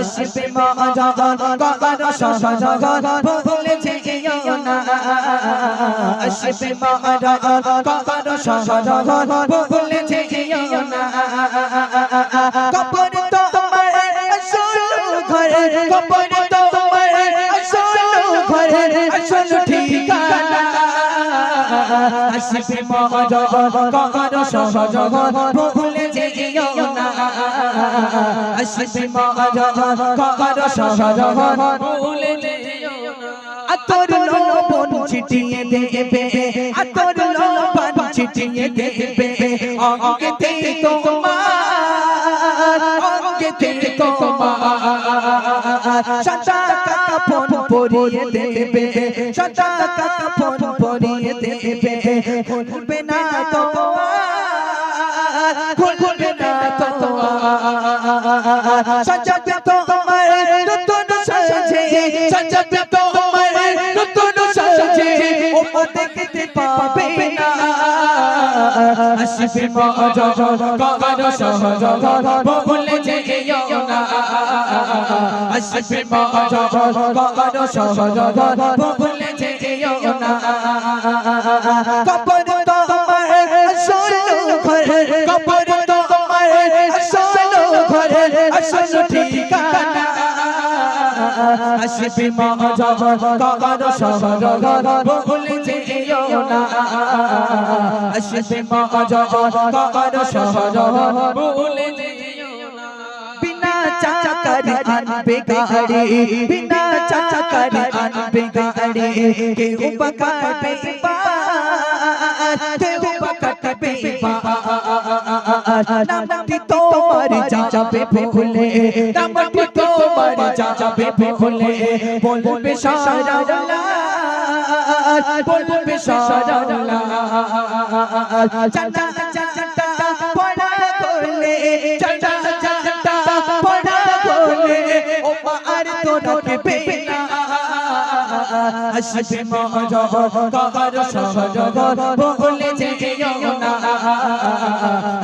আসবে মরণ কবর সজগর ভুলে যেও না আসবে মরণ কবর সজগর ভুলে যেও না কবর তোমার আসল ঘর কবর তোমার আসল ঘর আসল ঠিকানা আসবে মরণ কবর সজগর ভুলে যেও না আসবে মরণ কবর সজগর ভুলে যেও না আতর লোবন ছিটিয়ে দেবে আতর লোবন ছিটিয়ে দেবে অঙ্গেতে তোমার অঙ্গেতে তোমার সাদা কাফন পরিয়ে দেবে সাদা কাফন পরিয়ে দেবে খুলবে না তোমার খুলবে না তোমার সাজাবে তোমার নতুন সাজে সাজাবে তোমার নতুন সাজে ও দেখতে পাবে না আসবে মরণ কবর সজগর ভুলে যেও না আসবে মরণ কবর সজগর ভুলে যেও না কবর তোমার আসল ঘর কবর তোমার আসল ঘর আসল ঠিকানা আসবে মরণ কবর সজগর ভুলে যেও না আসবে মরণ কবর সজগর ভুলে যেও না বিনা চাকার আনবে গাড়ি বিনা চাকার আনবে গাড়ি কেউ পকাটবে পার কেউ পকাটবে পার নামটি তোমার যাবে ভুলে নামটি তোমার যাবে ভুলে বলবে সারা বলবে সারা চাচা চাচা পড়া করলে চাচা চাচা পড়া করলে ও আর তো রাখবে না আসবে মরণ কবর সজগর ভুলে যেও না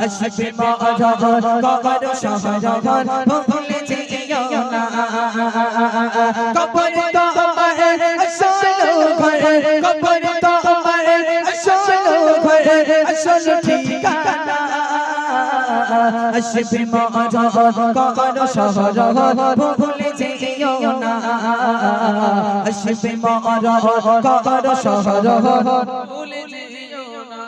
আসবে মরণ কবর সজগর ভুলে যেও না কবর তোমার আসল ঘর কবর তোমার আসল ঘর আসল ঠিকানা আসবে মরণ কবর সজগর ভুলে যেও না আসবে মরণ কবর সজগর ভুলে যেও না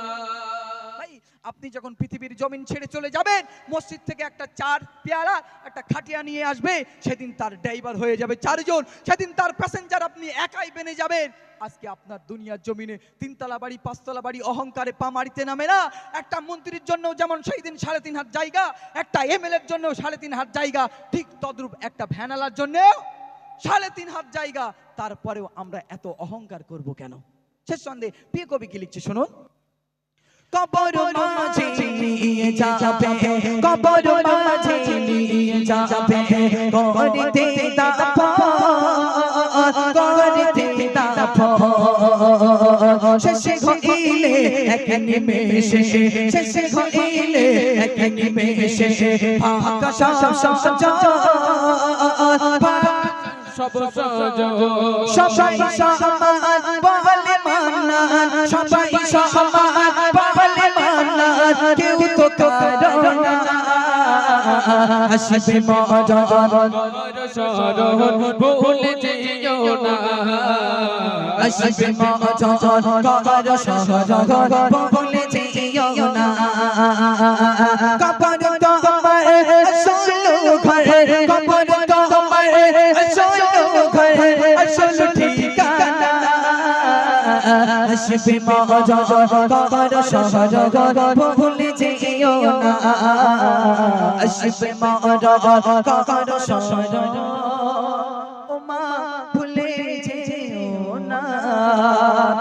ভাই আপনি যখন পৃথিবীর জমিন ছেড়ে চলে যাবেন মসজিদ থেকে একটা চার পেয়ারা একটা খাটিয়া নিয়ে আসবে সেদিন তার ড্রাইভার হয়ে যাবে চারজন সেদিন তার প্যাসেঞ্জার আপনি একাই বেনে যাবেন আজকে আপনার দুনিয়ার জমিনে তিনতলা বাড়ি পাঁচতলা বাড়ি অহংকারে পা মারিতে নামে না একটা মন্ত্রীর জন্য যেমন সেই দিন 3.5 হাত জায়গা একটা এমএলএর জন্য 3.5 হাত জায়গা ঠিক তদ্রূপ একটা ভ্যানালার জন্য 3.5 হাত জায়গা তারপরেও আমরা এত অহংকার করব কেন শেষ সন্দেহ প্রিয় কবি কি লিখছে শুনুন কবর মাঝে নিয়ে যাবে কবর মাঝে নিয়ে যাবে করিতে দাফন করিতে দাফন শেষে হইলে এক নিমেষে শেষে হইলে এক নিমেষে ফাঁকা সব সবাই সমান বলে মান্নান সবাই সমান বলে মান্নান কেউ তো কারো না আসবে মরণ সরণ ভুলে যেও না আসবে মরণ কবর সজগর ভুলে যেও না কবর তোমার আসল ঘর কবর তোমার আসল ঘর আসল ঠিকানা আসবে মরণ কবর সজগর ভুলে যেও না আসবে মরণ কবর সজগর ও মা ভুলে যেও না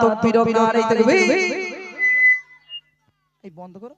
তাকবীর নারে তাকবীর এই বন্ধ করো